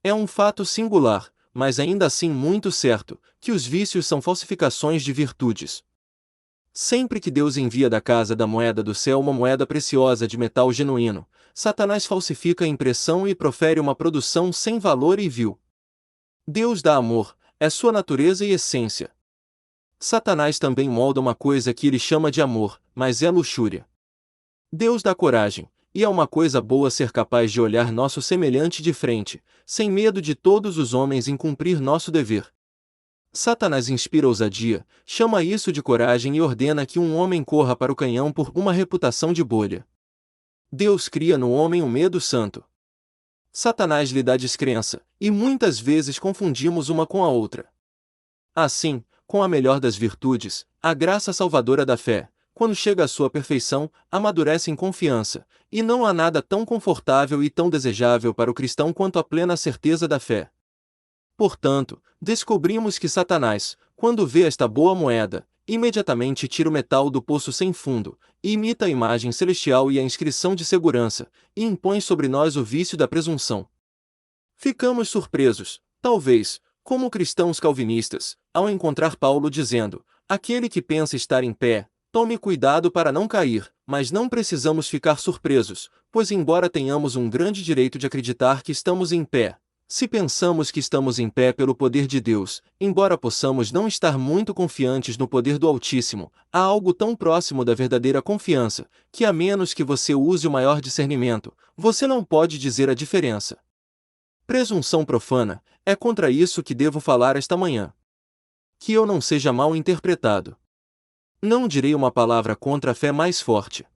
É um fato singular, mas ainda assim muito certo, que os vícios são falsificações de virtudes. Sempre que Deus envia da casa da moeda do céu uma moeda preciosa de metal genuíno, Satanás falsifica a impressão e profere uma produção sem valor e vil. Deus dá amor, é sua natureza e essência. Satanás também molda uma coisa que ele chama de amor, mas é luxúria. Deus dá coragem, e é uma coisa boa ser capaz de olhar nosso semelhante de frente, sem medo de todos os homens em cumprir nosso dever. Satanás inspira ousadia, chama isso de coragem e ordena que um homem corra para o canhão por uma reputação de bolha. Deus cria no homem um medo santo. Satanás lhe dá descrença, e muitas vezes confundimos uma com a outra. Assim, com a melhor das virtudes, a graça salvadora da fé, quando chega à sua perfeição, amadurece em confiança, e não há nada tão confortável e tão desejável para o cristão quanto a plena certeza da fé. Portanto, descobrimos que Satanás, quando vê esta boa moeda, imediatamente tira o metal do poço sem fundo, e imita a imagem celestial e a inscrição de segurança, e impõe sobre nós o vício da presunção. Ficamos surpresos, talvez, como cristãos calvinistas, ao encontrar Paulo dizendo: aquele que pensa estar em pé, tome cuidado para não cair, mas não precisamos ficar surpresos, pois embora tenhamos um grande direito de acreditar que estamos em pé, se pensamos que estamos em pé pelo poder de Deus, embora possamos não estar muito confiantes no poder do Altíssimo, há algo tão próximo da verdadeira confiança, que a menos que você use o maior discernimento, você não pode dizer a diferença. Presunção profana, é contra isso que devo falar esta manhã. Que eu não seja mal interpretado. Não direi uma palavra contra a fé mais forte.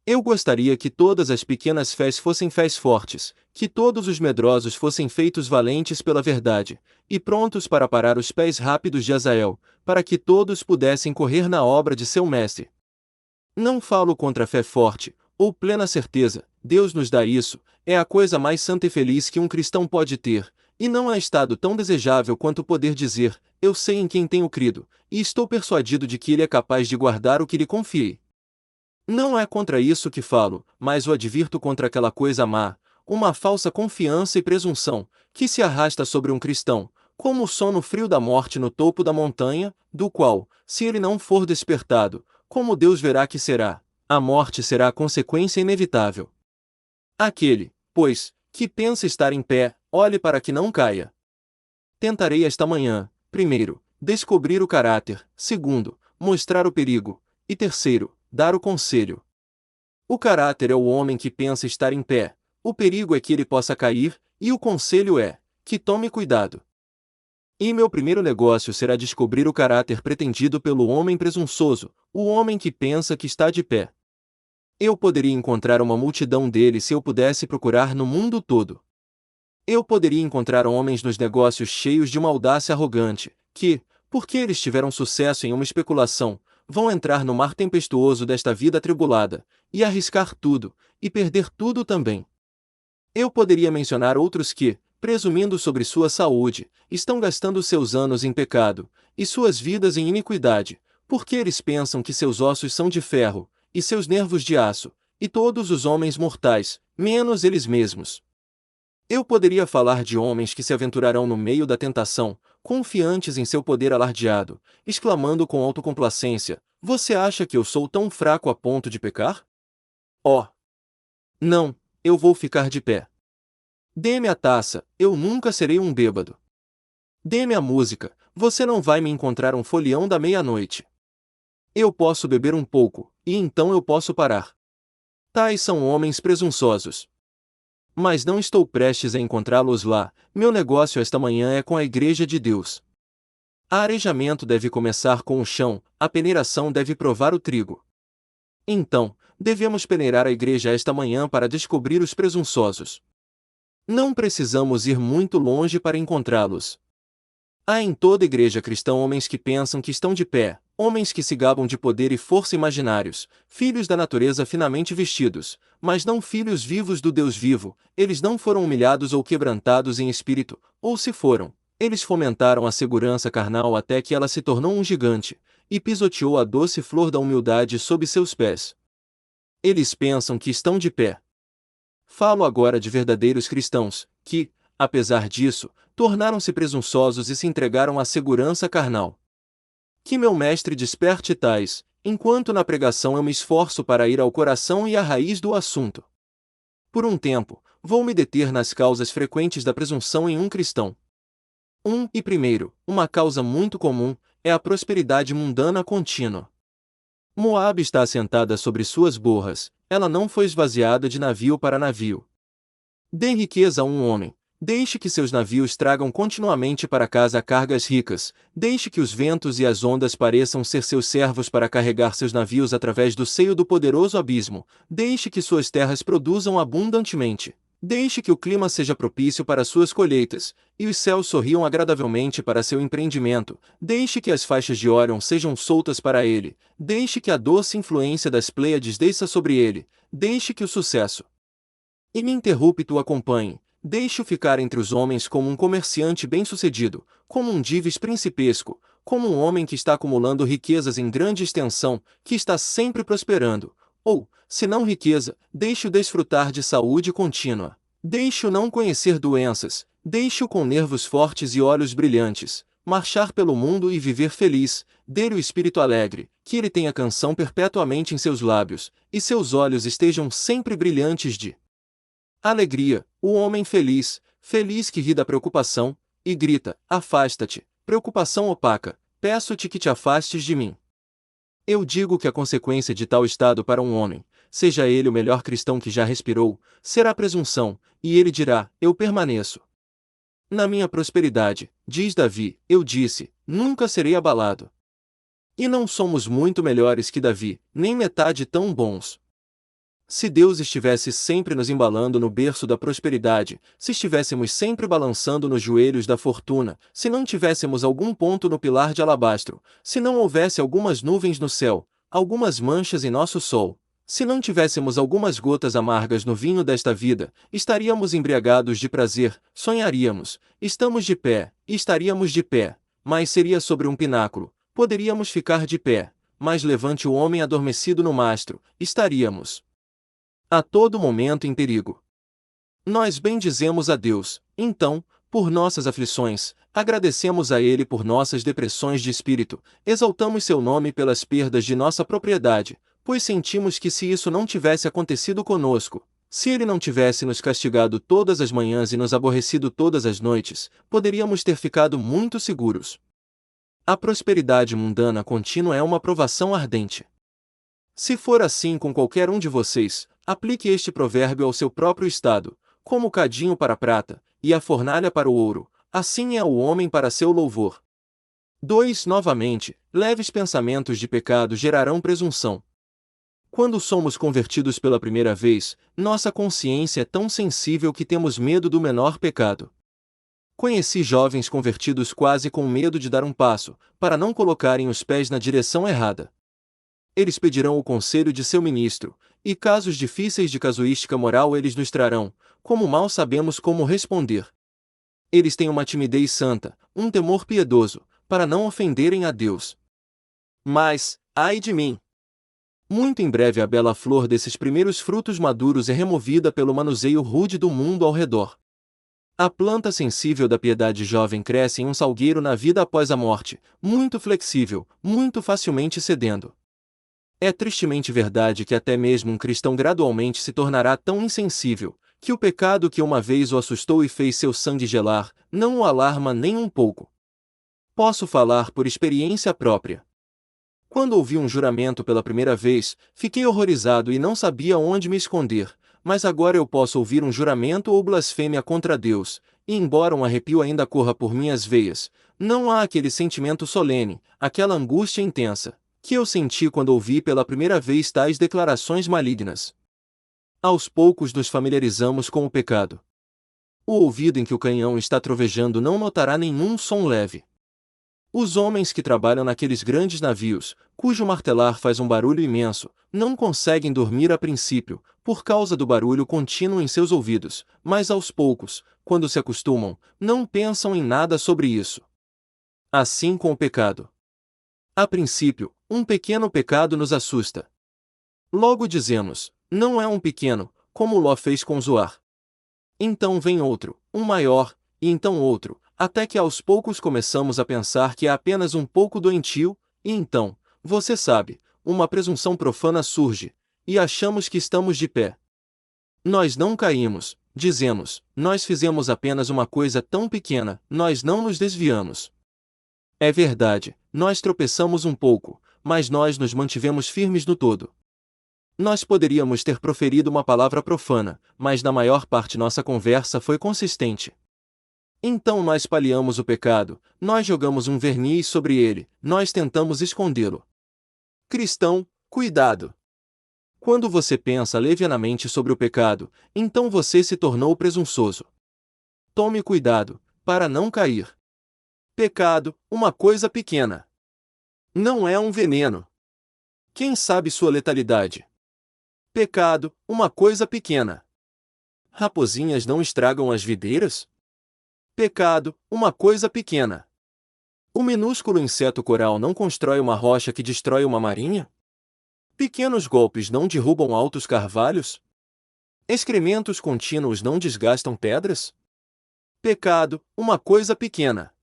Eu gostaria que todas as pequenas fés fossem fés fortes, que todos os medrosos fossem feitos valentes pela verdade, e prontos para parar os pés rápidos de Azael, para que todos pudessem correr na obra de seu mestre. Não falo contra a fé forte, ou plena certeza, Deus nos dá isso, é a coisa mais santa e feliz que um cristão pode ter, e não há estado tão desejável quanto poder dizer: eu sei em quem tenho crido, e estou persuadido de que ele é capaz de guardar o que lhe confiei. Não é contra isso que falo, mas o advirto contra aquela coisa má, uma falsa confiança e presunção, que se arrasta sobre um cristão, como o sono frio da morte no topo da montanha, do qual, se ele não for despertado, como Deus verá que será, a morte será a consequência inevitável. Aquele, pois, que pensa estar em pé, olhe para que não caia. Tentarei esta manhã, primeiro, descobrir o caráter, segundo, mostrar o perigo, e terceiro, dar o conselho. O caráter é o homem que pensa estar em pé, o perigo é que ele possa cair, e o conselho é, que tome cuidado. E meu primeiro negócio será descobrir o caráter pretendido pelo homem presunçoso, o homem que pensa que está de pé. Eu poderia encontrar uma multidão deles se eu pudesse procurar no mundo todo. Eu poderia encontrar homens nos negócios cheios de uma audácia arrogante, que, porque eles tiveram sucesso em uma especulação, vão entrar no mar tempestuoso desta vida atribulada, e arriscar tudo, e perder tudo também. Eu poderia mencionar outros que, presumindo sobre sua saúde, estão gastando seus anos em pecado, e suas vidas em iniquidade, porque eles pensam que seus ossos são de ferro, e seus nervos de aço, e todos os homens mortais, menos eles mesmos. Eu poderia falar de homens que se aventurarão no meio da tentação, confiantes em seu poder alardeado, exclamando com autocomplacência: você acha que eu sou tão fraco a ponto de pecar? Oh! Não, eu vou ficar de pé. Dê-me a taça, eu nunca serei um bêbado. Dê-me a música, você não vai me encontrar um folião da meia-noite. Eu posso beber um pouco, e então eu posso parar. Tais são homens presunçosos. Mas não estou prestes a encontrá-los lá, meu negócio esta manhã é com a Igreja de Deus. A arejamento deve começar com o chão, a peneiração deve provar o trigo. Então, devemos peneirar a igreja esta manhã para descobrir os presunçosos. Não precisamos ir muito longe para encontrá-los. Há em toda igreja cristã homens que pensam que estão de pé, homens que se gabam de poder e força imaginários, filhos da natureza finamente vestidos, mas não filhos vivos do Deus vivo. Eles não foram humilhados ou quebrantados em espírito, ou se foram, eles fomentaram a segurança carnal até que ela se tornou um gigante, e pisoteou a doce flor da humildade sob seus pés. Eles pensam que estão de pé. Falo agora de verdadeiros cristãos, que, apesar disso, tornaram-se presunçosos e se entregaram à segurança carnal. Que meu mestre desperte tais, enquanto na pregação eu me esforço para ir ao coração e à raiz do assunto. Por um tempo, vou me deter nas causas frequentes da presunção em um cristão. Primeiro, uma causa muito comum, é a prosperidade mundana contínua. Moabe está assentada sobre suas borras, ela não foi esvaziada de navio para navio. Dê riqueza a um homem, deixe que seus navios tragam continuamente para casa cargas ricas, deixe que os ventos e as ondas pareçam ser seus servos para carregar seus navios através do seio do poderoso abismo, deixe que suas terras produzam abundantemente. Deixe que o clima seja propício para suas colheitas, e os céus sorriam agradavelmente para seu empreendimento. Deixe que as faixas de Órion sejam soltas para ele. Deixe que a doce influência das Pleiades desça sobre ele. Deixe que o sucesso ininterrupto o acompanhe. Deixe-o ficar entre os homens como um comerciante bem-sucedido, como um dives principesco, como um homem que está acumulando riquezas em grande extensão, que está sempre prosperando. Ou, se não riqueza, deixe-o desfrutar de saúde contínua. Deixe-o não conhecer doenças, deixe-o com nervos fortes e olhos brilhantes, marchar pelo mundo e viver feliz, dê-lhe o espírito alegre, que ele tenha canção perpetuamente em seus lábios, e seus olhos estejam sempre brilhantes de alegria. O homem feliz, feliz que ri da preocupação, e grita: afasta-te, preocupação opaca, peço-te que te afastes de mim. Eu digo que a consequência de tal estado para um homem, seja ele o melhor cristão que já respirou, será presunção, e ele dirá: eu permaneço na minha prosperidade. Diz Davi: eu disse, nunca serei abalado. E não somos muito melhores que Davi, nem metade tão bons. Se Deus estivesse sempre nos embalando no berço da prosperidade, se estivéssemos sempre balançando nos joelhos da fortuna, se não tivéssemos algum ponto no pilar de alabastro, se não houvesse algumas nuvens no céu, algumas manchas em nosso sol, se não tivéssemos algumas gotas amargas no vinho desta vida, estaríamos embriagados de prazer, sonharíamos, estamos de pé, e estaríamos de pé, mas seria sobre um pináculo, poderíamos ficar de pé, mas levante o homem adormecido no mastro, estaríamos a todo momento em perigo. Nós bendizemos a Deus, então, por nossas aflições, agradecemos a Ele por nossas depressões de espírito, exaltamos seu nome pelas perdas de nossa propriedade, pois sentimos que se isso não tivesse acontecido conosco, se Ele não tivesse nos castigado todas as manhãs e nos aborrecido todas as noites, poderíamos ter ficado muito seguros. A prosperidade mundana contínua é uma provação ardente. Se for assim com qualquer um de vocês, aplique este provérbio ao seu próprio estado: como o cadinho para a prata, e a fornalha para o ouro, assim é o homem para seu louvor. Novamente, leves pensamentos de pecado gerarão presunção. Quando somos convertidos pela primeira vez, nossa consciência é tão sensível que temos medo do menor pecado. Conheci jovens convertidos quase com medo de dar um passo, para não colocarem os pés na direção errada. Eles pedirão o conselho de seu ministro, e casos difíceis de casuística moral eles nos trarão, como mal sabemos como responder. Eles têm uma timidez santa, um temor piedoso, para não ofenderem a Deus. Mas, ai de mim! Muito em breve a bela flor desses primeiros frutos maduros é removida pelo manuseio rude do mundo ao redor. A planta sensível da piedade jovem cresce em um salgueiro na vida após a morte, muito flexível, muito facilmente cedendo. É tristemente verdade que até mesmo um cristão gradualmente se tornará tão insensível, que o pecado que uma vez o assustou e fez seu sangue gelar, não o alarma nem um pouco. Posso falar por experiência própria. Quando ouvi um juramento pela primeira vez, fiquei horrorizado e não sabia onde me esconder, mas agora eu posso ouvir um juramento ou blasfêmia contra Deus, e embora um arrepio ainda corra por minhas veias, não há aquele sentimento solene, aquela angústia intensa, que eu senti quando ouvi pela primeira vez tais declarações malignas. Aos poucos nos familiarizamos com o pecado. O ouvido em que o canhão está trovejando não notará nenhum som leve. Os homens que trabalham naqueles grandes navios, cujo martelar faz um barulho imenso, não conseguem dormir a princípio, por causa do barulho contínuo em seus ouvidos, mas aos poucos, quando se acostumam, não pensam em nada sobre isso. Assim com o pecado. A princípio, um pequeno pecado nos assusta. Logo dizemos: não é um pequeno, como Ló fez com Zoar. Então vem outro, um maior, e então outro, até que aos poucos começamos a pensar que é apenas um pouco doentio, e então, você sabe, uma presunção profana surge, e achamos que estamos de pé. Nós não caímos, dizemos, nós fizemos apenas uma coisa tão pequena, nós não nos desviamos. É verdade, nós tropeçamos um pouco, mas nós nos mantivemos firmes no todo. Nós poderíamos ter proferido uma palavra profana, mas na maior parte nossa conversa foi consistente. Então nós paliamos o pecado, nós jogamos um verniz sobre ele, nós tentamos escondê-lo. Cristão, cuidado! Quando você pensa levianamente sobre o pecado, então você se tornou presunçoso. Tome cuidado, para não cair. Pecado, uma coisa pequena. Não é um veneno. Quem sabe sua letalidade? Pecado, uma coisa pequena. Raposinhas não estragam as videiras? Pecado, uma coisa pequena. O minúsculo inseto coral não constrói uma rocha que destrói uma marinha? Pequenos golpes não derrubam altos carvalhos? Excrementos contínuos não desgastam pedras? Pecado, uma coisa pequena.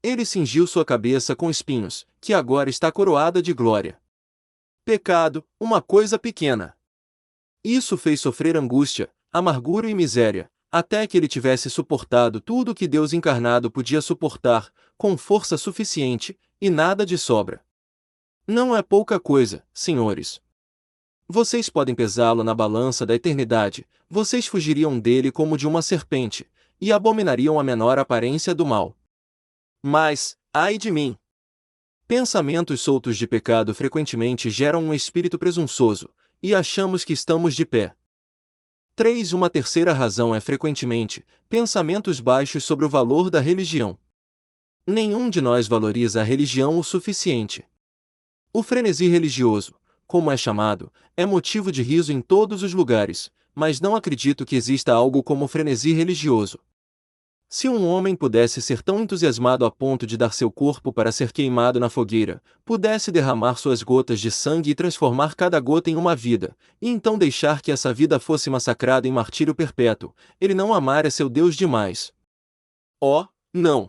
Ele cingiu sua cabeça com espinhos, que agora está coroada de glória. Pecado, uma coisa pequena. Isso fez sofrer angústia, amargura e miséria, até que ele tivesse suportado tudo o que Deus encarnado podia suportar, com força suficiente, e nada de sobra. Não é pouca coisa, senhores. Vocês podem pesá-lo na balança da eternidade, vocês fugiriam dele como de uma serpente, e abominariam a menor aparência do mal. Mas, ai de mim! Pensamentos soltos de pecado frequentemente geram um espírito presunçoso, e achamos que estamos de pé. 3. Uma terceira razão é frequentemente pensamentos baixos sobre o valor da religião. Nenhum de nós valoriza a religião o suficiente. O frenesi religioso, como é chamado, é motivo de riso em todos os lugares, mas não acredito que exista algo como frenesi religioso. Se um homem pudesse ser tão entusiasmado a ponto de dar seu corpo para ser queimado na fogueira, pudesse derramar suas gotas de sangue e transformar cada gota em uma vida, e então deixar que essa vida fosse massacrada em martírio perpétuo, ele não amara seu Deus demais. Oh, não!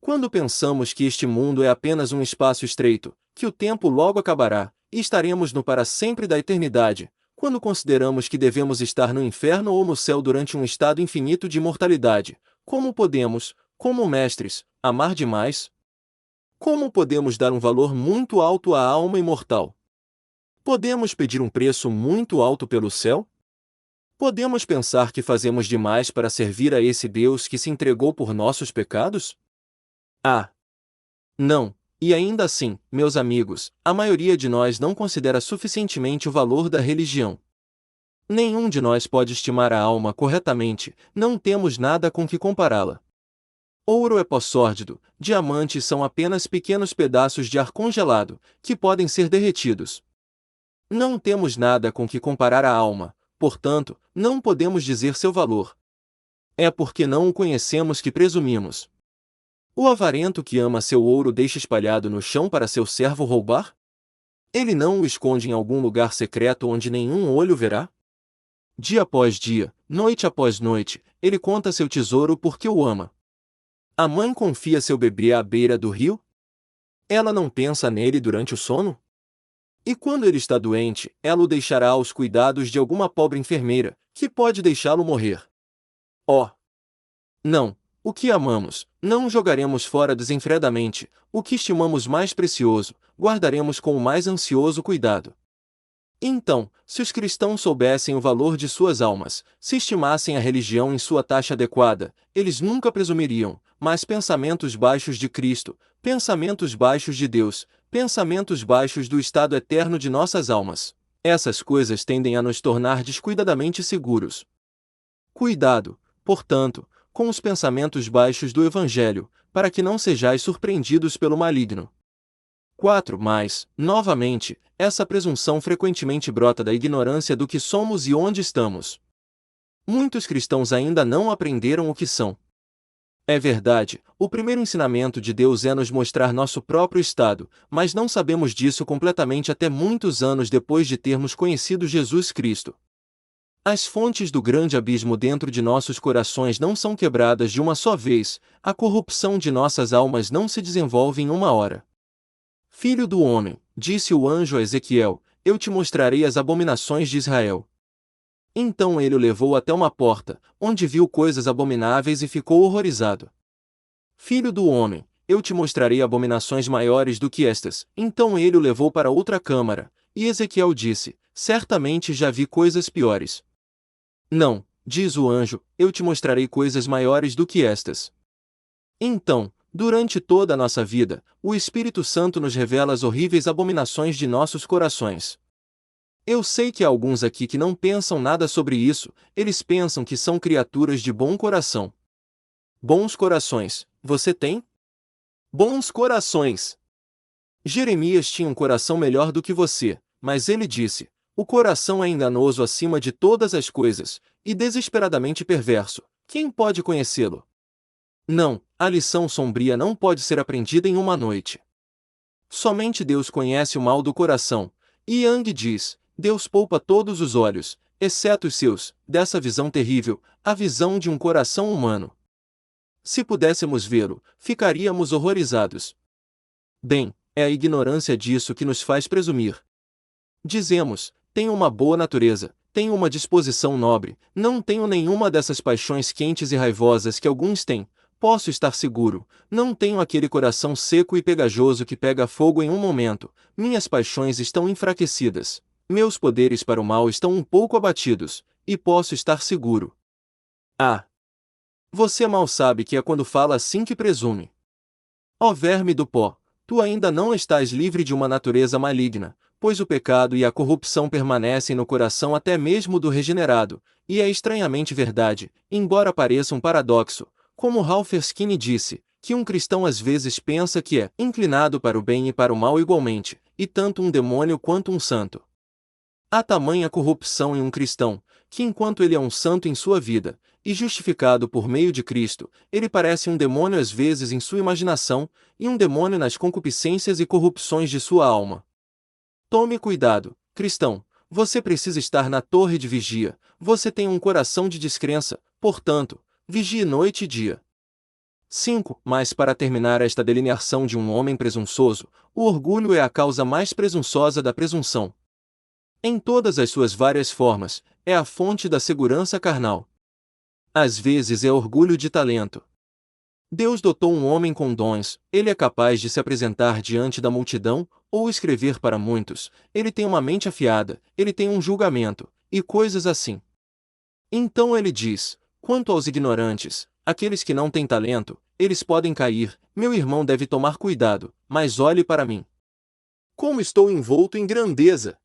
Quando pensamos que este mundo é apenas um espaço estreito, que o tempo logo acabará, e estaremos no para sempre da eternidade, quando consideramos que devemos estar no inferno ou no céu durante um estado infinito de imortalidade, como podemos, como mestres, amar demais? Como podemos dar um valor muito alto à alma imortal? Podemos pedir um preço muito alto pelo céu? Podemos pensar que fazemos demais para servir a esse Deus que se entregou por nossos pecados? Ah! Não, e ainda assim, meus amigos, a maioria de nós não considera suficientemente o valor da religião. Nenhum de nós pode estimar a alma corretamente, não temos nada com que compará-la. Ouro é pó sórdido, diamantes são apenas pequenos pedaços de ar congelado, que podem ser derretidos. Não temos nada com que comparar a alma, portanto, não podemos dizer seu valor. É porque não o conhecemos que presumimos. O avarento que ama seu ouro deixa espalhado no chão para seu servo roubar? Ele não o esconde em algum lugar secreto onde nenhum olho verá? Dia após dia, noite após noite, ele conta seu tesouro porque o ama. A mãe confia seu bebê à beira do rio? Ela não pensa nele durante o sono? E quando ele está doente, ela o deixará aos cuidados de alguma pobre enfermeira, que pode deixá-lo morrer. Oh! Não, o que amamos, não jogaremos fora desenfreadamente, o que estimamos mais precioso, guardaremos com o mais ansioso cuidado. Então, se os cristãos soubessem o valor de suas almas, se estimassem a religião em sua taxa adequada, eles nunca presumiriam, mas pensamentos baixos de Cristo, pensamentos baixos de Deus, pensamentos baixos do estado eterno de nossas almas. Essas coisas tendem a nos tornar descuidadamente seguros. Cuidado, portanto, com os pensamentos baixos do Evangelho, para que não sejais surpreendidos pelo maligno. 4. Mas, novamente, essa presunção frequentemente brota da ignorância do que somos e onde estamos. Muitos cristãos ainda não aprenderam o que são. É verdade, o primeiro ensinamento de Deus é nos mostrar nosso próprio estado, mas não sabemos disso completamente até muitos anos depois de termos conhecido Jesus Cristo. As fontes do grande abismo dentro de nossos corações não são quebradas de uma só vez, a corrupção de nossas almas não se desenvolve em uma hora. Filho do homem, disse o anjo a Ezequiel, eu te mostrarei as abominações de Israel. Então ele o levou até uma porta, onde viu coisas abomináveis e ficou horrorizado. Filho do homem, eu te mostrarei abominações maiores do que estas. Então ele o levou para outra câmara, e Ezequiel disse, certamente já vi coisas piores. Não, diz o anjo, eu te mostrarei coisas maiores do que estas. Então, durante toda a nossa vida, o Espírito Santo nos revela as horríveis abominações de nossos corações. Eu sei que há alguns aqui que não pensam nada sobre isso, eles pensam que são criaturas de bom coração. Bons corações, você tem? Bons corações! Jeremias tinha um coração melhor do que você, mas ele disse, o coração é enganoso acima de todas as coisas, e desesperadamente perverso, quem pode conhecê-lo? Não, a lição sombria não pode ser aprendida em uma noite. Somente Deus conhece o mal do coração, e Yang diz, Deus poupa todos os olhos, exceto os seus, dessa visão terrível, a visão de um coração humano. Se pudéssemos vê-lo, ficaríamos horrorizados. Bem, é a ignorância disso que nos faz presumir. Dizemos, tenho uma boa natureza, tenho uma disposição nobre, não tenho nenhuma dessas paixões quentes e raivosas que alguns têm, posso estar seguro, não tenho aquele coração seco e pegajoso que pega fogo em um momento, minhas paixões estão enfraquecidas, meus poderes para o mal estão um pouco abatidos, e posso estar seguro. Ah! Você mal sabe que é quando fala assim que presume. Ó verme do pó, tu ainda não estás livre de uma natureza maligna, pois o pecado e a corrupção permanecem no coração até mesmo do regenerado, e é estranhamente verdade, embora pareça um paradoxo, como Ralph Erskine disse, que um cristão às vezes pensa que é inclinado para o bem e para o mal igualmente, e tanto um demônio quanto um santo. Há tamanha corrupção em um cristão, que enquanto ele é um santo em sua vida, e justificado por meio de Cristo, ele parece um demônio às vezes em sua imaginação, e um demônio nas concupiscências e corrupções de sua alma. Tome cuidado, cristão, você precisa estar na torre de vigia, você tem um coração de descrença, portanto, vigie noite e dia. 5. Mas para terminar esta delineação de um homem presunçoso, o orgulho é a causa mais presunçosa da presunção. Em todas as suas várias formas, é a fonte da segurança carnal. Às vezes é orgulho de talento. Deus dotou um homem com dons, ele é capaz de se apresentar diante da multidão, ou escrever para muitos, ele tem uma mente afiada, ele tem um julgamento, e coisas assim. Então ele diz, quanto aos ignorantes, aqueles que não têm talento, eles podem cair, meu irmão deve tomar cuidado, mas olhe para mim. Como estou envolto em grandeza!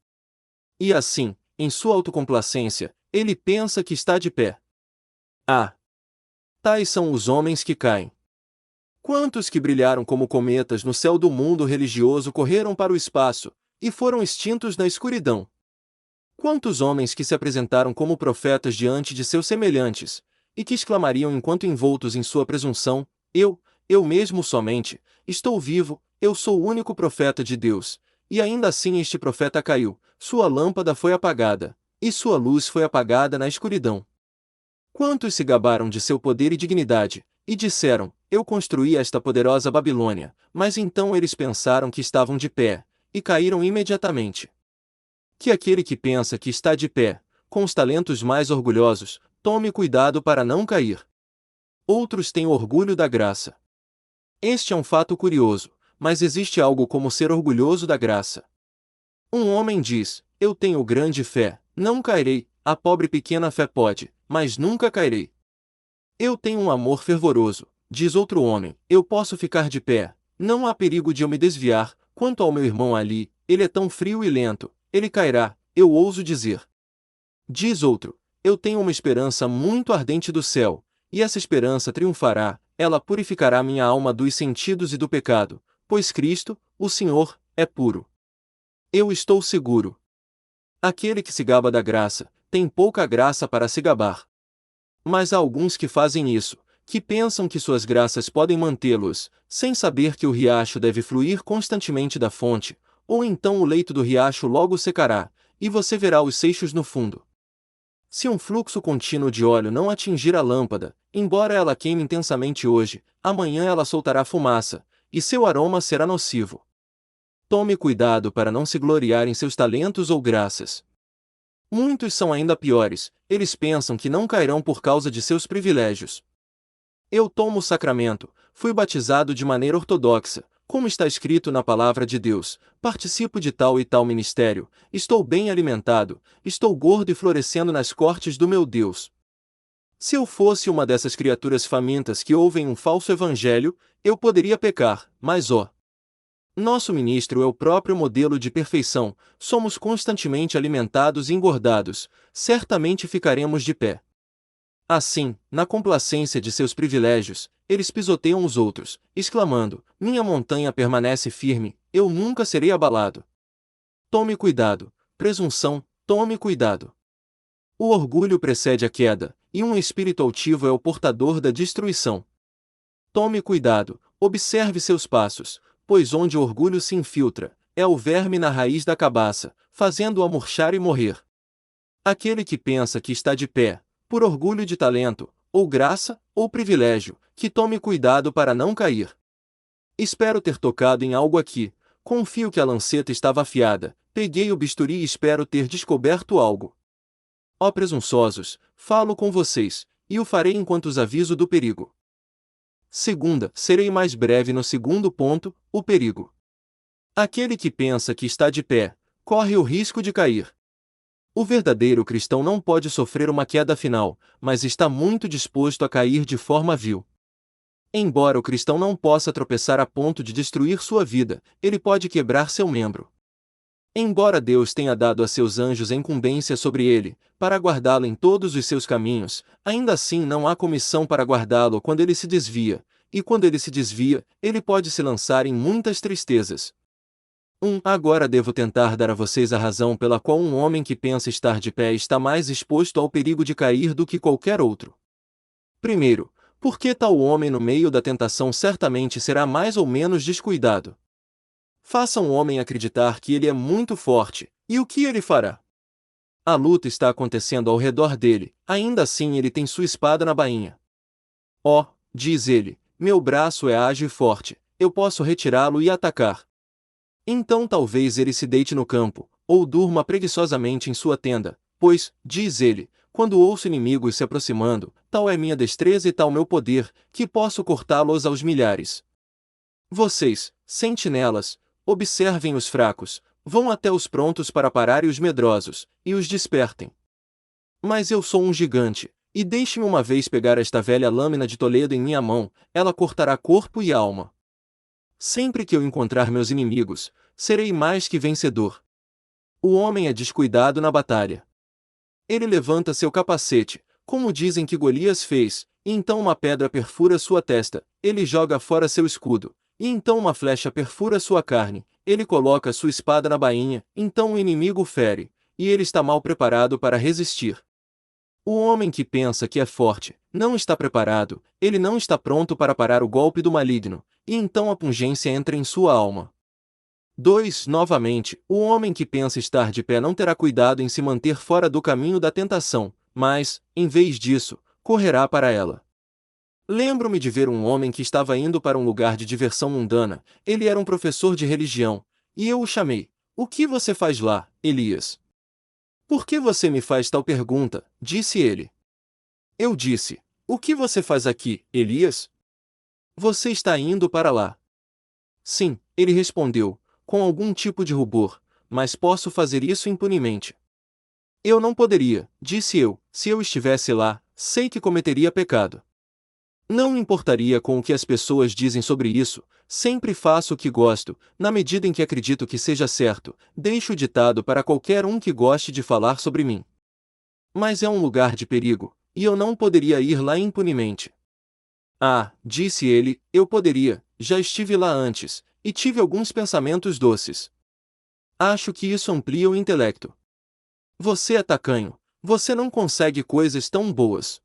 E assim, em sua autocomplacência, ele pensa que está de pé. Ah! Tais são os homens que caem. Quantos que brilharam como cometas no céu do mundo religioso correram para o espaço, e foram extintos na escuridão? Quantos homens que se apresentaram como profetas diante de seus semelhantes, e que exclamariam enquanto envoltos em sua presunção, eu mesmo somente, estou vivo, eu sou o único profeta de Deus, e ainda assim este profeta caiu, sua lâmpada foi apagada, e sua luz foi apagada na escuridão. Quantos se gabaram de seu poder e dignidade, e disseram, eu construí esta poderosa Babilônia, mas então eles pensaram que estavam de pé, e caíram imediatamente. Que aquele que pensa que está de pé, com os talentos mais orgulhosos, tome cuidado para não cair. Outros têm orgulho da graça. Este é um fato curioso, mas existe algo como ser orgulhoso da graça. Um homem diz, eu tenho grande fé, não cairei, a pobre pequena fé pode, mas nunca cairei. Eu tenho um amor fervoroso, diz outro homem, eu posso ficar de pé, não há perigo de eu me desviar, quanto ao meu irmão ali, ele é tão frio e lento, ele cairá, eu ouso dizer. Diz outro, eu tenho uma esperança muito ardente do céu, e essa esperança triunfará, ela purificará minha alma dos sentidos e do pecado, pois Cristo, o Senhor, é puro. Eu estou seguro. Aquele que se gaba da graça, tem pouca graça para se gabar. Mas há alguns que fazem isso, que pensam que suas graças podem mantê-los, sem saber que o riacho deve fluir constantemente da fonte, ou então o leito do riacho logo secará, e você verá os seixos no fundo. Se um fluxo contínuo de óleo não atingir a lâmpada, embora ela queime intensamente hoje, amanhã ela soltará fumaça, e seu aroma será nocivo. Tome cuidado para não se gloriar em seus talentos ou graças. Muitos são ainda piores, eles pensam que não cairão por causa de seus privilégios. Eu tomo o sacramento, fui batizado de maneira ortodoxa, como está escrito na palavra de Deus, participo de tal e tal ministério, estou bem alimentado, estou gordo e florescendo nas cortes do meu Deus. Se eu fosse uma dessas criaturas famintas que ouvem um falso evangelho, eu poderia pecar, mas nosso ministro é o próprio modelo de perfeição, somos constantemente alimentados e engordados, certamente ficaremos de pé. Assim, na complacência de seus privilégios, eles pisoteiam os outros, exclamando: minha montanha permanece firme, eu nunca serei abalado. Tome cuidado, presunção, tome cuidado. O orgulho precede a queda, e um espírito altivo é o portador da destruição. Tome cuidado, observe seus passos, pois onde o orgulho se infiltra, é o verme na raiz da cabaça, fazendo-a murchar e morrer. Aquele que pensa que está de pé, por orgulho de talento, ou graça, ou privilégio, que tome cuidado para não cair. Espero ter tocado em algo aqui, confio que a lanceta estava afiada, peguei o bisturi e espero ter descoberto algo. Ó presunçosos, falo com vocês, e o farei enquanto os aviso do perigo. Segunda, serei mais breve no segundo ponto, o perigo. Aquele que pensa que está de pé, corre o risco de cair. O verdadeiro cristão não pode sofrer uma queda final, mas está muito disposto a cair de forma vil. Embora o cristão não possa tropeçar a ponto de destruir sua vida, ele pode quebrar seu membro. Embora Deus tenha dado a seus anjos a incumbência sobre ele, para guardá-lo em todos os seus caminhos, ainda assim não há comissão para guardá-lo quando ele se desvia, e quando ele se desvia, ele pode se lançar em muitas tristezas. Agora devo tentar dar a vocês a razão pela qual um homem que pensa estar de pé está mais exposto ao perigo de cair do que qualquer outro. Primeiro, porque tal homem no meio da tentação certamente será mais ou menos descuidado. Faça um homem acreditar que ele é muito forte, e o que ele fará? A luta está acontecendo ao redor dele, ainda assim ele tem sua espada na bainha. Diz ele, meu braço é ágil e forte, eu posso retirá-lo e atacar. Então talvez ele se deite no campo, ou durma preguiçosamente em sua tenda, pois, diz ele, quando ouço inimigos se aproximando, tal é minha destreza e tal meu poder, que posso cortá-los aos milhares. Vocês, sentinelas, observem os fracos, vão até os prontos para parar e os medrosos, e os despertem. Mas eu sou um gigante, e deixe-me uma vez pegar esta velha lâmina de Toledo em minha mão, ela cortará corpo e alma. Sempre que eu encontrar meus inimigos, serei mais que vencedor. O homem é descuidado na batalha. Ele levanta seu capacete, como dizem que Golias fez, e então uma pedra perfura sua testa, ele joga fora seu escudo, e então uma flecha perfura sua carne, ele coloca sua espada na bainha, então o inimigo o fere, e ele está mal preparado para resistir. O homem que pensa que é forte, não está preparado, ele não está pronto para parar o golpe do maligno, e então a pungência entra em sua alma. 2. Novamente, o homem que pensa estar de pé não terá cuidado em se manter fora do caminho da tentação, mas, em vez disso, correrá para ela. Lembro-me de ver um homem que estava indo para um lugar de diversão mundana, ele era um professor de religião, e eu o chamei. O que você faz lá, Elias? Por que você me faz tal pergunta? Disse ele. Eu disse, o que você faz aqui, Elias? Você está indo para lá. Sim, ele respondeu, com algum tipo de rubor, mas posso fazer isso impunemente. Eu não poderia, disse eu, se eu estivesse lá, sei que cometeria pecado. Não me importaria com o que as pessoas dizem sobre isso, sempre faço o que gosto, na medida em que acredito que seja certo, deixo o ditado para qualquer um que goste de falar sobre mim. Mas é um lugar de perigo, e eu não poderia ir lá impunemente. Disse ele, eu poderia, já estive lá antes, e tive alguns pensamentos doces. Acho que isso amplia o intelecto. Você é tacanho, você não consegue coisas tão boas.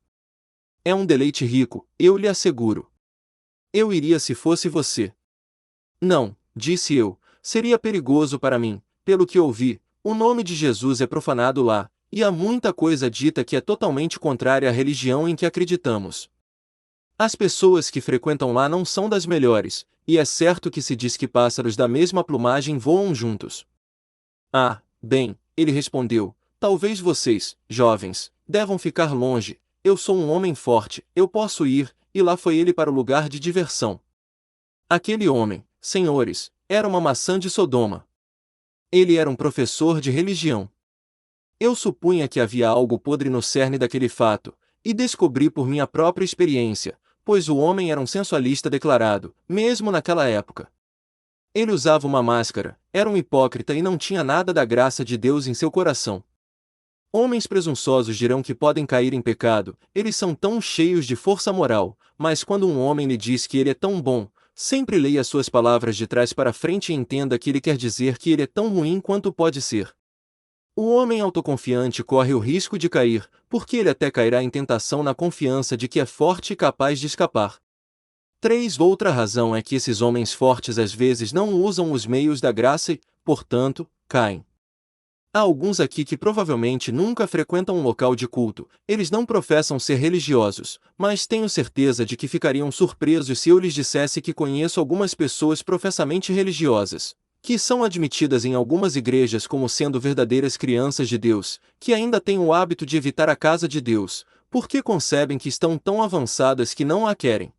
É um deleite rico, eu lhe asseguro. Eu iria se fosse você. Não, disse eu, seria perigoso para mim, pelo que ouvi, o nome de Jesus é profanado lá, e há muita coisa dita que é totalmente contrária à religião em que acreditamos. As pessoas que frequentam lá não são das melhores, e é certo que se diz que pássaros da mesma plumagem voam juntos. Ah, bem, ele respondeu, talvez vocês, jovens, devam ficar longe, eu sou um homem forte, eu posso ir, e lá foi ele para o lugar de diversão. Aquele homem, senhores, era uma maçã de Sodoma. Ele era um professor de religião. Eu supunha que havia algo podre no cerne daquele fato, e descobri por minha própria experiência, pois o homem era um sensualista declarado, mesmo naquela época. Ele usava uma máscara, era um hipócrita e não tinha nada da graça de Deus em seu coração. Homens presunçosos dirão que podem cair em pecado, eles são tão cheios de força moral, mas quando um homem lhe diz que ele é tão bom, sempre leia suas palavras de trás para frente e entenda que ele quer dizer que ele é tão ruim quanto pode ser. O homem autoconfiante corre o risco de cair, porque ele até cairá em tentação na confiança de que é forte e capaz de escapar. Outra razão é que esses homens fortes às vezes não usam os meios da graça e, portanto, caem. Há alguns aqui que provavelmente nunca frequentam um local de culto, eles não professam ser religiosos, mas tenho certeza de que ficariam surpresos se eu lhes dissesse que conheço algumas pessoas professamente religiosas, que são admitidas em algumas igrejas como sendo verdadeiras crianças de Deus, que ainda têm o hábito de evitar a casa de Deus, porque concebem que estão tão avançadas que não a querem.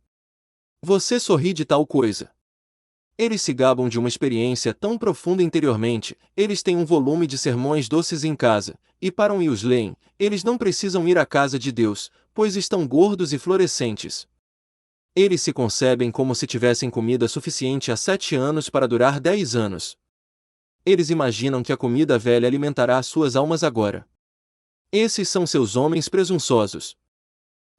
Você sorri de tal coisa. Eles se gabam de uma experiência tão profunda interiormente, eles têm um volume de sermões doces em casa, e param e os leem, eles não precisam ir à casa de Deus, pois estão gordos e florescentes. Eles se concebem como se tivessem comida suficiente há 7 anos para durar 10 anos. Eles imaginam que a comida velha alimentará suas almas agora. Esses são seus homens presunçosos.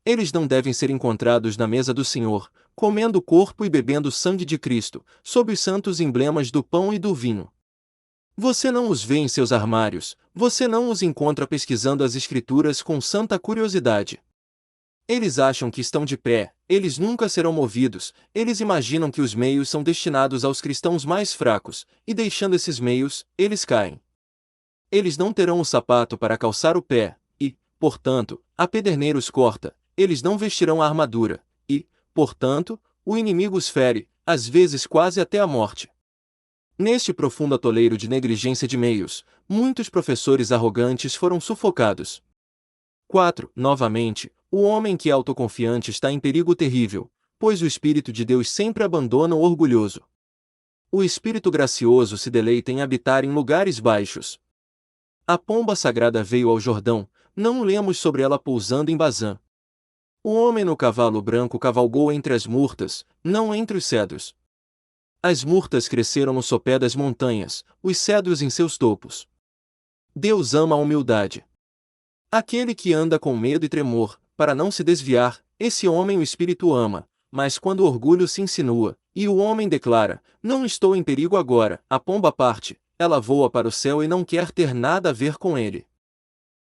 Eles não devem ser encontrados na mesa do Senhor, comendo o corpo e bebendo o sangue de Cristo, sob os santos emblemas do pão e do vinho. Você não os vê em seus armários, você não os encontra pesquisando as Escrituras com santa curiosidade. Eles acham que estão de pé, eles nunca serão movidos, eles imaginam que os meios são destinados aos cristãos mais fracos, e deixando esses meios, eles caem. Eles não terão o sapato para calçar o pé, e, portanto, a pederneira os corta, eles não vestirão a armadura, e, portanto, o inimigo os fere, às vezes quase até a morte. Neste profundo atoleiro de negligência de meios, muitos professores arrogantes foram sufocados. 4. Novamente, o homem que é autoconfiante está em perigo terrível, pois o Espírito de Deus sempre abandona o orgulhoso. O Espírito gracioso se deleita em habitar em lugares baixos. A pomba sagrada veio ao Jordão, não lemos sobre ela pousando em Bazã. O homem no cavalo branco cavalgou entre as murtas, não entre os cedros. As murtas cresceram no sopé das montanhas, os cedros em seus topos. Deus ama a humildade. Aquele que anda com medo e tremor, para não se desviar, esse homem o Espírito ama, mas quando o orgulho se insinua, e o homem declara, não estou em perigo agora, a pomba parte, ela voa para o céu e não quer ter nada a ver com ele.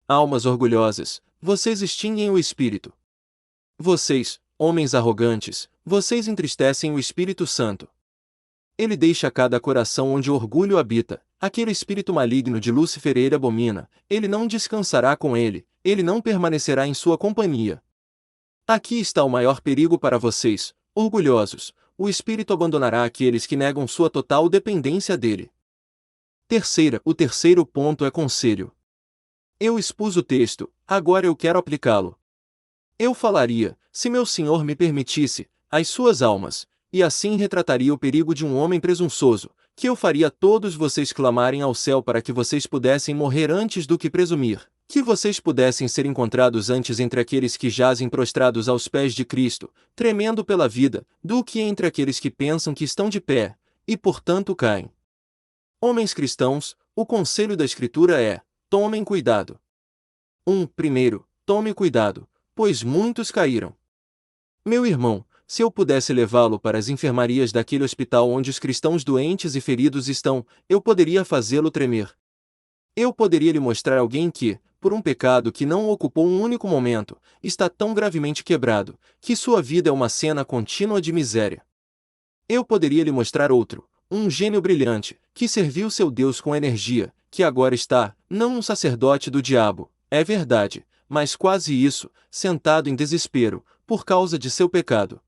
Almas orgulhosas, vocês extinguem o Espírito. Vocês, homens arrogantes, vocês entristecem o Espírito Santo. Ele deixa cada coração onde o orgulho habita, aquele espírito maligno de Lúcifer ele abomina, ele não descansará com ele não permanecerá em sua companhia. Aqui está o maior perigo para vocês, orgulhosos, o Espírito abandonará aqueles que negam sua total dependência dele. O terceiro ponto é conselho. Eu expus o texto, agora eu quero aplicá-lo. Eu falaria, se meu Senhor me permitisse, às suas almas, e assim retrataria o perigo de um homem presunçoso, que eu faria todos vocês clamarem ao céu para que vocês pudessem morrer antes do que presumir, que vocês pudessem ser encontrados antes entre aqueles que jazem prostrados aos pés de Cristo, tremendo pela vida, do que entre aqueles que pensam que estão de pé, e portanto caem. Homens cristãos, o conselho da Escritura é, tomem cuidado. Primeiro, tome cuidado, pois muitos caíram. Meu irmão, se eu pudesse levá-lo para as enfermarias daquele hospital onde os cristãos doentes e feridos estão, eu poderia fazê-lo tremer. Eu poderia lhe mostrar alguém que, por um pecado que não ocupou um único momento, está tão gravemente quebrado, que sua vida é uma cena contínua de miséria. Eu poderia lhe mostrar outro, um gênio brilhante, que serviu seu Deus com energia, que agora está, não um sacerdote do diabo, é verdade, mas quase isso, sentado em desespero, por causa de seu pecado.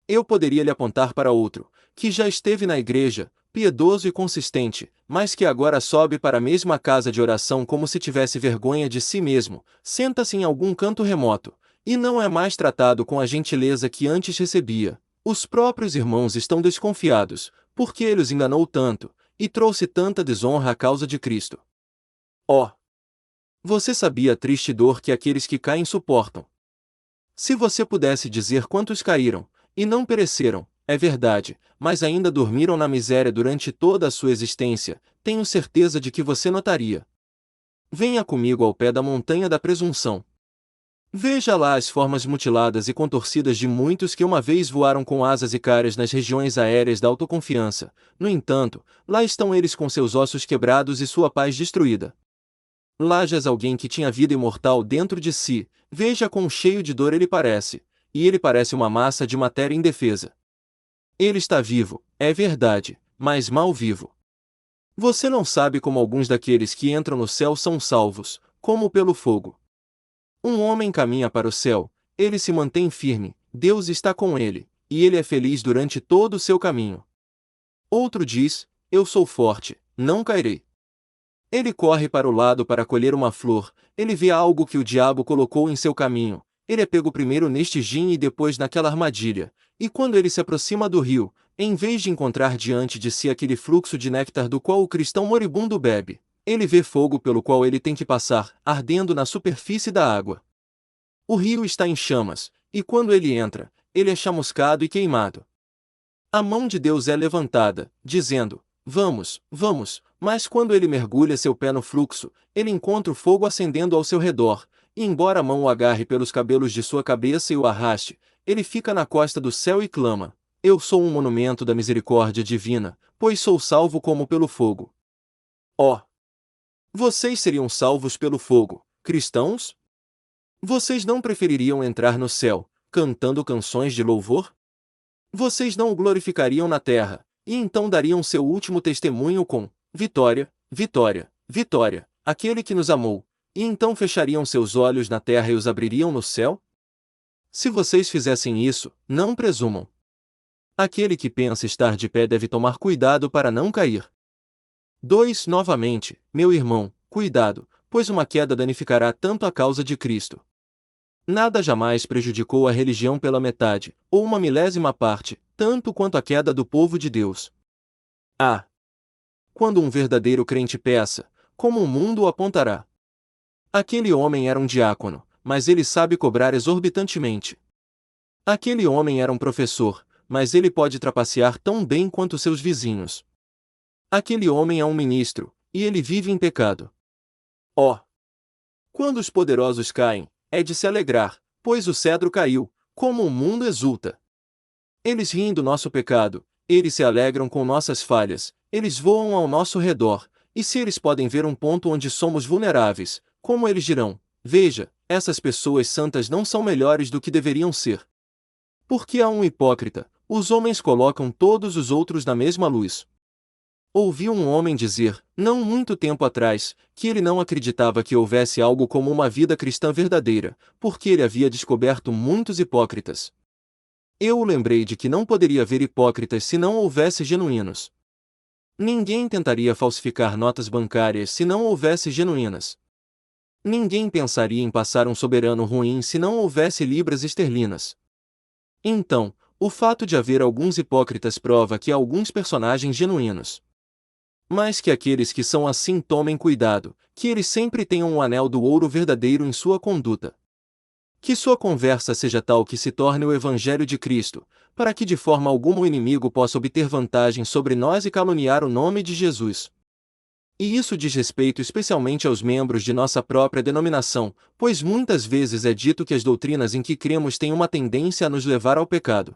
Eu poderia lhe apontar para outro, que já esteve na igreja, piedoso e consistente, mas que agora sobe para a mesma casa de oração como se tivesse vergonha de si mesmo, senta-se em algum canto remoto, e não é mais tratado com a gentileza que antes recebia. Os próprios irmãos estão desconfiados, porque ele os enganou tanto, e trouxe tanta desonra à causa de Cristo. Oh! Você sabia a triste dor que aqueles que caem suportam? Se você pudesse dizer quantos caíram, e não pereceram, é verdade, mas ainda dormiram na miséria durante toda a sua existência, tenho certeza de que você notaria. Venha comigo ao pé da montanha da presunção. Veja lá as formas mutiladas e contorcidas de muitos que uma vez voaram com asas icárias nas regiões aéreas da autoconfiança. No entanto, lá estão eles com seus ossos quebrados e sua paz destruída. Lá jaz alguém que tinha vida imortal dentro de si, veja quão cheio de dor ele parece, e ele parece uma massa de matéria indefesa. Ele está vivo, é verdade, mas mal vivo. Você não sabe como alguns daqueles que entram no céu são salvos, como pelo fogo. Um homem caminha para o céu, ele se mantém firme, Deus está com ele, e ele é feliz durante todo o seu caminho. Outro diz, eu sou forte, não cairei. Ele corre para o lado para colher uma flor, ele vê algo que o diabo colocou em seu caminho, ele é pego primeiro neste gin e depois naquela armadilha, e quando ele se aproxima do rio, em vez de encontrar diante de si aquele fluxo de néctar do qual o cristão moribundo bebe, ele vê fogo pelo qual ele tem que passar, ardendo na superfície da água. O rio está em chamas, e quando ele entra, ele é chamuscado e queimado. A mão de Deus é levantada, dizendo, vamos, vamos, mas quando ele mergulha seu pé no fluxo, ele encontra o fogo acendendo ao seu redor, e embora a mão o agarre pelos cabelos de sua cabeça e o arraste, ele fica na costa do céu e clama, eu sou um monumento da misericórdia divina, pois sou salvo como pelo fogo. Oh! Vocês seriam salvos pelo fogo, cristãos? Vocês não prefeririam entrar no céu, cantando canções de louvor? Vocês não o glorificariam na terra, e então dariam seu último testemunho com vitória, vitória, vitória, aquele que nos amou, e então fechariam seus olhos na terra e os abririam no céu? Se vocês fizessem isso, não presumam. Aquele que pensa estar de pé deve tomar cuidado para não cair. 2. Novamente, meu irmão, cuidado, pois uma queda danificará tanto a causa de Cristo. Nada jamais prejudicou a religião pela metade, ou uma milésima parte, tanto quanto a queda do povo de Deus. Ah! Quando um verdadeiro crente peça, como o mundo o apontará? Aquele homem era um diácono, mas ele sabe cobrar exorbitantemente. Aquele homem era um professor, mas ele pode trapacear tão bem quanto seus vizinhos. Aquele homem é um ministro, e ele vive em pecado. Oh! Quando os poderosos caem, é de se alegrar, pois o cedro caiu, como o mundo exulta. Eles riem do nosso pecado, eles se alegram com nossas falhas, eles voam ao nosso redor, e se eles podem ver um ponto onde somos vulneráveis, como eles dirão, veja, essas pessoas santas não são melhores do que deveriam ser. Porque há um hipócrita, os homens colocam todos os outros na mesma luz. Ouvi um homem dizer, não muito tempo atrás, que ele não acreditava que houvesse algo como uma vida cristã verdadeira, porque ele havia descoberto muitos hipócritas. Eu o lembrei de que não poderia haver hipócritas se não houvesse genuínos. Ninguém tentaria falsificar notas bancárias se não houvesse genuínas. Ninguém pensaria em passar um soberano ruim se não houvesse libras esterlinas. Então, o fato de haver alguns hipócritas prova que há alguns personagens genuínos. Mas que aqueles que são assim tomem cuidado, que eles sempre tenham um anel do ouro verdadeiro em sua conduta. Que sua conversa seja tal que se torne o Evangelho de Cristo, para que de forma alguma o inimigo possa obter vantagem sobre nós e caluniar o nome de Jesus. E isso diz respeito especialmente aos membros de nossa própria denominação, pois muitas vezes é dito que as doutrinas em que cremos têm uma tendência a nos levar ao pecado.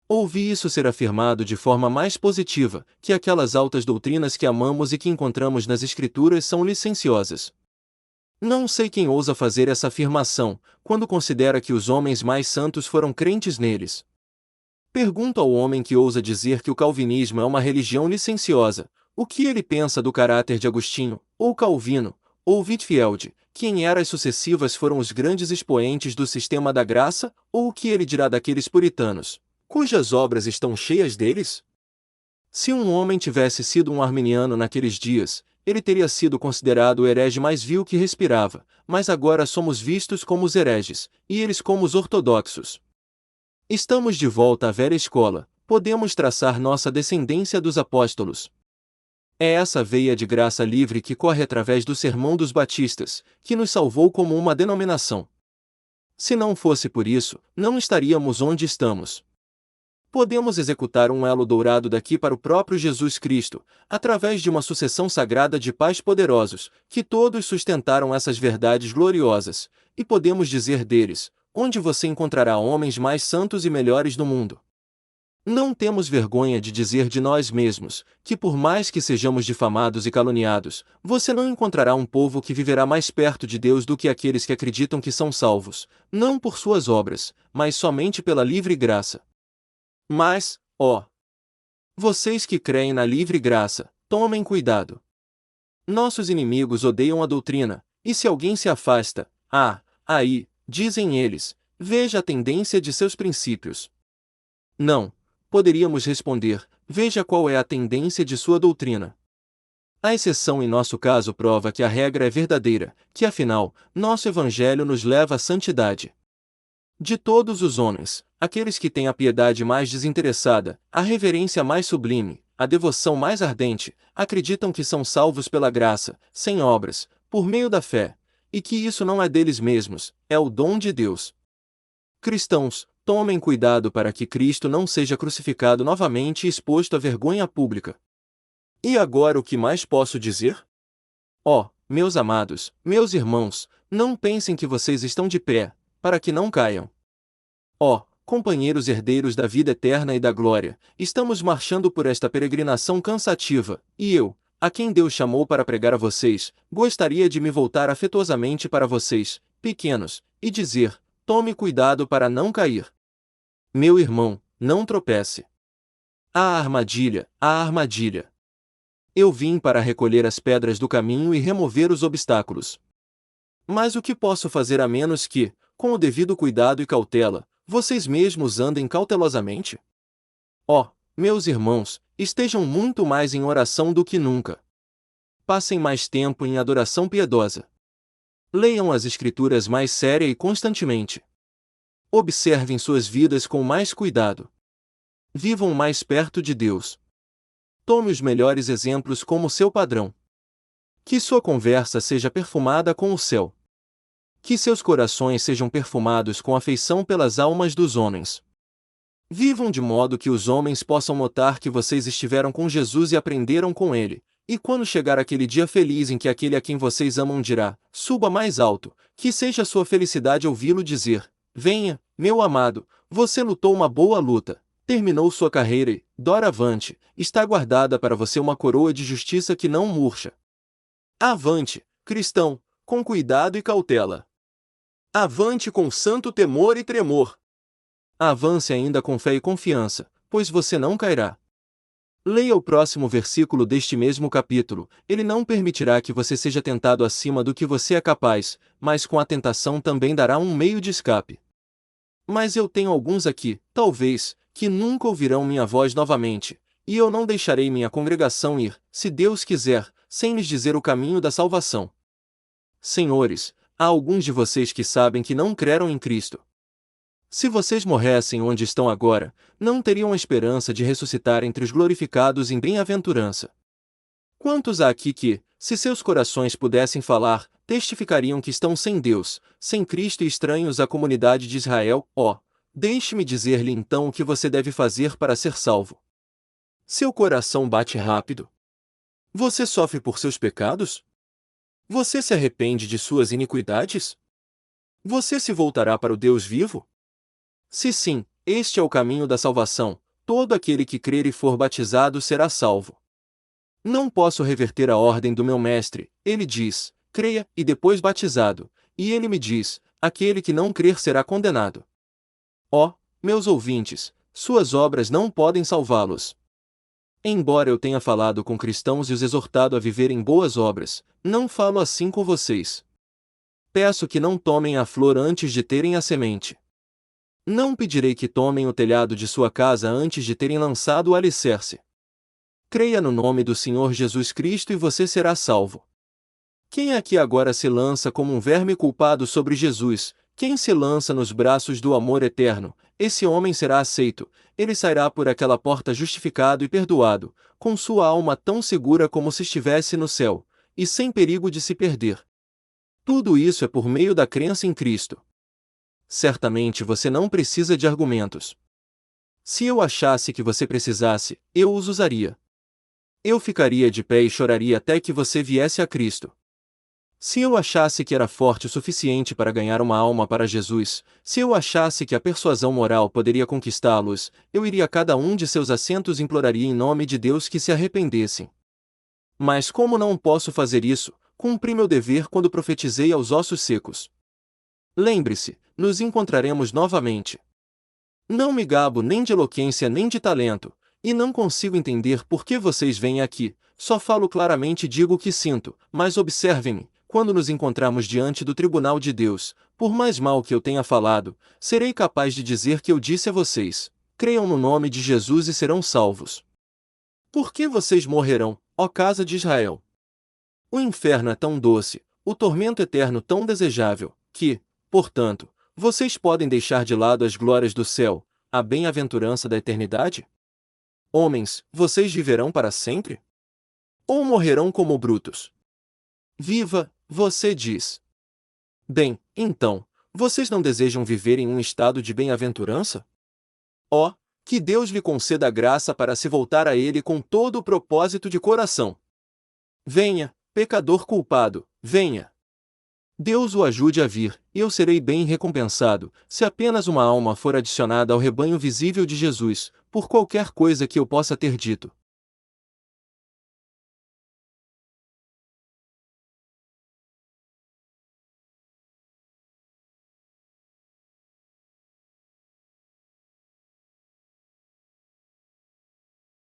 Ouvi isso ser afirmado de forma mais positiva, que aquelas altas doutrinas que amamos e que encontramos nas Escrituras são licenciosas. Não sei quem ousa fazer essa afirmação, quando considera que os homens mais santos foram crentes neles. Pergunto ao homem que ousa dizer que o calvinismo é uma religião licenciosa, o que ele pensa do caráter de Agostinho, ou Calvino, ou Whitefield, que em eras sucessivas foram os grandes expoentes do sistema da graça, ou o que ele dirá daqueles puritanos, cujas obras estão cheias deles? Se um homem tivesse sido um arminiano naqueles dias, ele teria sido considerado o herege mais vil que respirava, mas agora somos vistos como os hereges, e eles como os ortodoxos. Estamos de volta à velha escola, podemos traçar nossa descendência dos apóstolos. É essa veia de graça livre que corre através do sermão dos batistas, que nos salvou como uma denominação. Se não fosse por isso, não estaríamos onde estamos. Podemos executar um elo dourado daqui para o próprio Jesus Cristo, através de uma sucessão sagrada de pais poderosos, que todos sustentaram essas verdades gloriosas, e podemos dizer deles, onde você encontrará homens mais santos e melhores do mundo. Não temos vergonha de dizer de nós mesmos, que por mais que sejamos difamados e caluniados, você não encontrará um povo que viverá mais perto de Deus do que aqueles que acreditam que são salvos, não por suas obras, mas somente pela livre graça. Mas, ó, vocês que creem na livre graça, tomem cuidado. Nossos inimigos odeiam a doutrina, e se alguém se afasta, aí, dizem eles, veja a tendência de seus princípios. Não. Poderíamos responder, veja qual é a tendência de sua doutrina. A exceção em nosso caso prova que a regra é verdadeira, que afinal, nosso evangelho nos leva à santidade. De todos os homens, aqueles que têm a piedade mais desinteressada, a reverência mais sublime, a devoção mais ardente, acreditam que são salvos pela graça, sem obras, por meio da fé, e que isso não é deles mesmos, é o dom de Deus. Cristãos, tomem cuidado para que Cristo não seja crucificado novamente e exposto à vergonha pública. E agora o que mais posso dizer? Ó, meus amados, meus irmãos, não pensem que vocês estão de pé, para que não caiam. Ó, companheiros herdeiros da vida eterna e da glória, estamos marchando por esta peregrinação cansativa, e eu, a quem Deus chamou para pregar a vocês, gostaria de me voltar afetuosamente para vocês, pequenos, e dizer, tome cuidado para não cair. Meu irmão, não tropece. A armadilha, a armadilha. Eu vim para recolher as pedras do caminho e remover os obstáculos. Mas o que posso fazer a menos que, com o devido cuidado e cautela, vocês mesmos andem cautelosamente? Ó, meus irmãos, estejam muito mais em oração do que nunca. Passem mais tempo em adoração piedosa. Leiam as Escrituras mais séria e constantemente. Observem suas vidas com mais cuidado. Vivam mais perto de Deus. Tome os melhores exemplos como seu padrão. Que sua conversa seja perfumada com o céu. Que seus corações sejam perfumados com afeição pelas almas dos homens. Vivam de modo que os homens possam notar que vocês estiveram com Jesus e aprenderam com ele, e quando chegar aquele dia feliz em que aquele a quem vocês amam dirá, suba mais alto, que seja sua felicidade ouvi-lo dizer, venha, meu amado, você lutou uma boa luta, terminou sua carreira e, doravante, está guardada para você uma coroa de justiça que não murcha. Avante, cristão, com cuidado e cautela. Avante com santo temor e tremor. Avance ainda com fé e confiança, pois você não cairá. Leia o próximo versículo deste mesmo capítulo, ele não permitirá que você seja tentado acima do que você é capaz, mas com a tentação também dará um meio de escape. Mas eu tenho alguns aqui, talvez, que nunca ouvirão minha voz novamente, e eu não deixarei minha congregação ir, se Deus quiser, sem lhes dizer o caminho da salvação. Senhores, há alguns de vocês que sabem que não creram em Cristo. Se vocês morressem onde estão agora, não teriam a esperança de ressuscitar entre os glorificados em bem-aventurança. Quantos há aqui que, se seus corações pudessem falar, testificariam que estão sem Deus, sem Cristo e estranhos à comunidade de Israel? Ó, deixe-me dizer-lhe então o que você deve fazer para ser salvo. Seu coração bate rápido? Você sofre por seus pecados? Você se arrepende de suas iniquidades? Você se voltará para o Deus vivo? Se sim, este é o caminho da salvação, todo aquele que crer e for batizado será salvo. Não posso reverter a ordem do meu mestre, ele diz, creia, e depois batizado, e ele me diz, aquele que não crer será condenado. Ó, meus ouvintes, suas obras não podem salvá-los. Embora eu tenha falado com cristãos e os exortado a viverem boas obras, não falo assim com vocês. peço que não tomem a flor antes de terem a semente. Não pedirei que tomem o telhado de sua casa antes de terem lançado o alicerce. Creia no nome do Senhor Jesus Cristo e você será salvo. Quem aqui agora se lança como um verme culpado sobre Jesus, quem se lança nos braços do amor eterno, esse homem será aceito, ele sairá por aquela porta justificado e perdoado, com sua alma tão segura como se estivesse no céu, e sem perigo de se perder. Tudo isso é por meio da crença em Cristo. Certamente você não precisa de argumentos. Se eu achasse que você precisasse, eu os usaria. Eu ficaria de pé e choraria até que você viesse a Cristo. Se eu achasse que era forte o suficiente para ganhar uma alma para Jesus, se eu achasse que a persuasão moral poderia conquistá-los, eu iria a cada um de seus assentos e imploraria em nome de Deus que se arrependessem. Mas como não posso fazer isso, cumpri meu dever quando profetizei aos ossos secos. Lembre-se, nos encontraremos novamente. Não me gabo nem de eloquência nem de talento, e não consigo entender por que vocês vêm aqui, só falo claramente e digo o que sinto, mas observem-me. Quando nos encontrarmos diante do tribunal de Deus, por mais mal que eu tenha falado, serei capaz de dizer que eu disse a vocês: creiam no nome de Jesus e serão salvos. Por que vocês morrerão, ó casa de Israel? O inferno é tão doce, o tormento eterno tão desejável, que, portanto, vocês podem deixar de lado as glórias do céu, a bem-aventurança da eternidade? Homens, vocês viverão para sempre? Ou morrerão como brutos? Viva, você diz. Bem, então, vocês não desejam viver em um estado de bem-aventurança? Ó, que Deus lhe conceda a graça para se voltar a Ele com todo o propósito de coração. Venha, pecador culpado, venha. Deus o ajude a vir, e eu serei bem recompensado, se apenas uma alma for adicionada ao rebanho visível de Jesus, por qualquer coisa que eu possa ter dito.